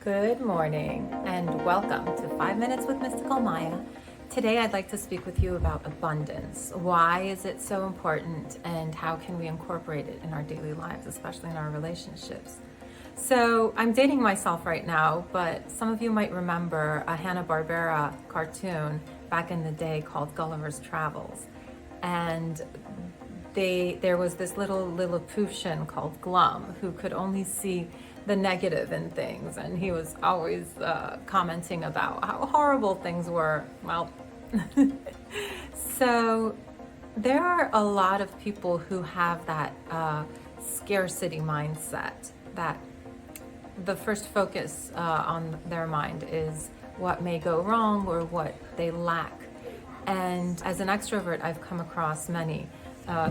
Good morning and welcome to 5 Minutes with Mystical Maya. Today I'd like to speak with you about abundance. Why is it so important and how can we incorporate it in our daily lives, especially in our relationships? So I'm dating myself right now, but some of you might remember a Hanna-Barbera cartoon back in the day called Gulliver's Travels. And there was this little Lilliputian called Glum who could only see the negative in things, and he was always commenting about how horrible things were. Well, so there are a lot of people who have that scarcity mindset, that the first focus on their mind is what may go wrong or what they lack. And as an extrovert, I've come across many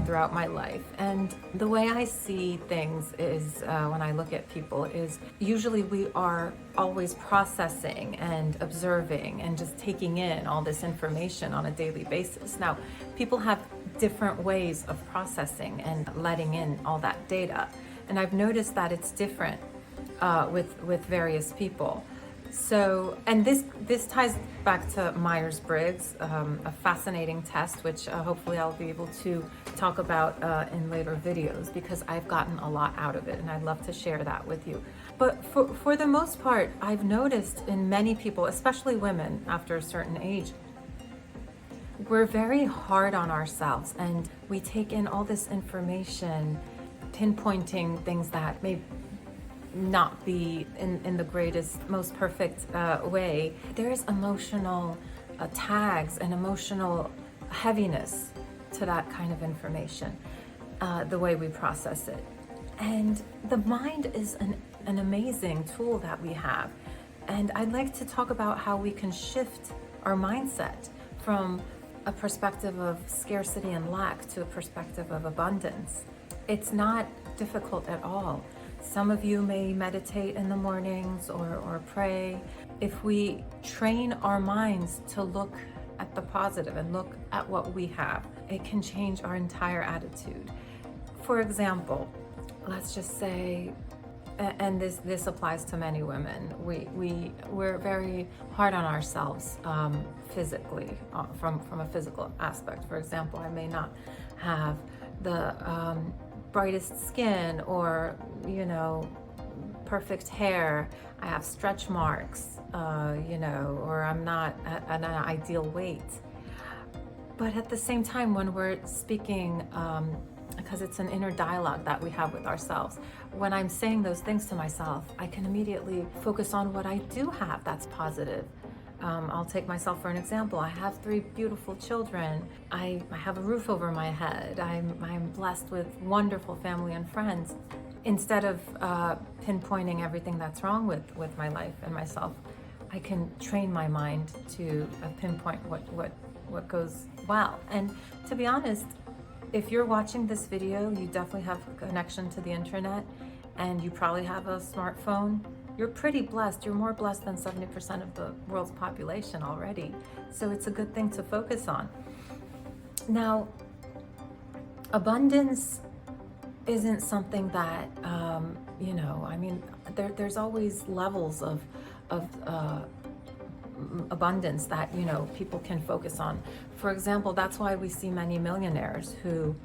throughout my life. And the way I see things is when I look at people is usually we are always processing and observing and just taking in all this information on a daily basis. Now, people have different ways of processing and letting in all that data. And I've noticed that it's different with various people. So, and this ties back to Myers-Briggs, a fascinating test, which hopefully I'll be able to talk about in later videos, because I've gotten a lot out of it and I'd love to share that with you. But for the most part, I've noticed in many people, especially women after a certain age, we're very hard on ourselves and we take in all this information, pinpointing things that may not be in the greatest, most perfect way. There's emotional tags and emotional heaviness to that kind of information, the way we process it. And the mind is an amazing tool that we have. And I'd like to talk about how we can shift our mindset from a perspective of scarcity and lack to a perspective of abundance. It's not difficult at all. Some of you may meditate in the mornings or pray. If we train our minds to look at the positive and look at what we have, it can change our entire attitude. For example, let's just say, and this applies to many women, we're very hard on ourselves physically, from a physical aspect. For example, I may not have the brightest skin or, perfect hair. I have stretch marks, or I'm not at an ideal weight. But at the same time, when we're speaking, because it's an inner dialogue that we have with ourselves, when I'm saying those things to myself, I can immediately focus on what I do have that's positive. I'll take myself for an example. I have 3 beautiful children. I have a roof over my head. I'm blessed with wonderful family and friends. Instead of pinpointing everything that's wrong with my life and myself, I can train my mind to pinpoint what goes well. And to be honest, if you're watching this video, you definitely have a connection to the internet and you probably have a smartphone. You're pretty blessed. You're more blessed than 70% of the world's population already. So it's a good thing to focus on. Now, abundance isn't something that, there's always levels of abundance that, people can focus on. For example, that's why we see many millionaires who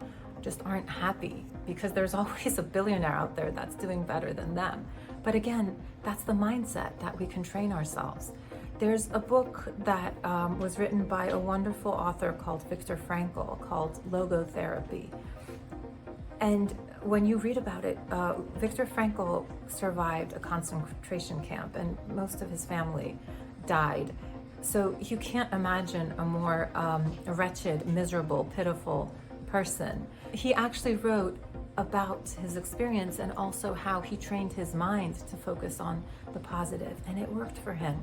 just aren't happy, because there's always a billionaire out there that's doing better than them. But again, that's the mindset that we can train ourselves. There's a book that was written by a wonderful author called Viktor Frankl called Logotherapy. And when you read about it, Viktor Frankl survived a concentration camp and most of his family died. So you can't imagine a more wretched, miserable, pitiful person. He actually wrote about his experience and also how he trained his mind to focus on the positive, and it worked for him.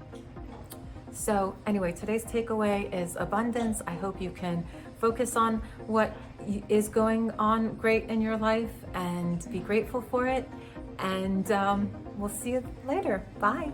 So anyway, today's takeaway is abundance. I hope you can focus on what is going on great in your life and be grateful for it. And we'll see you later. Bye.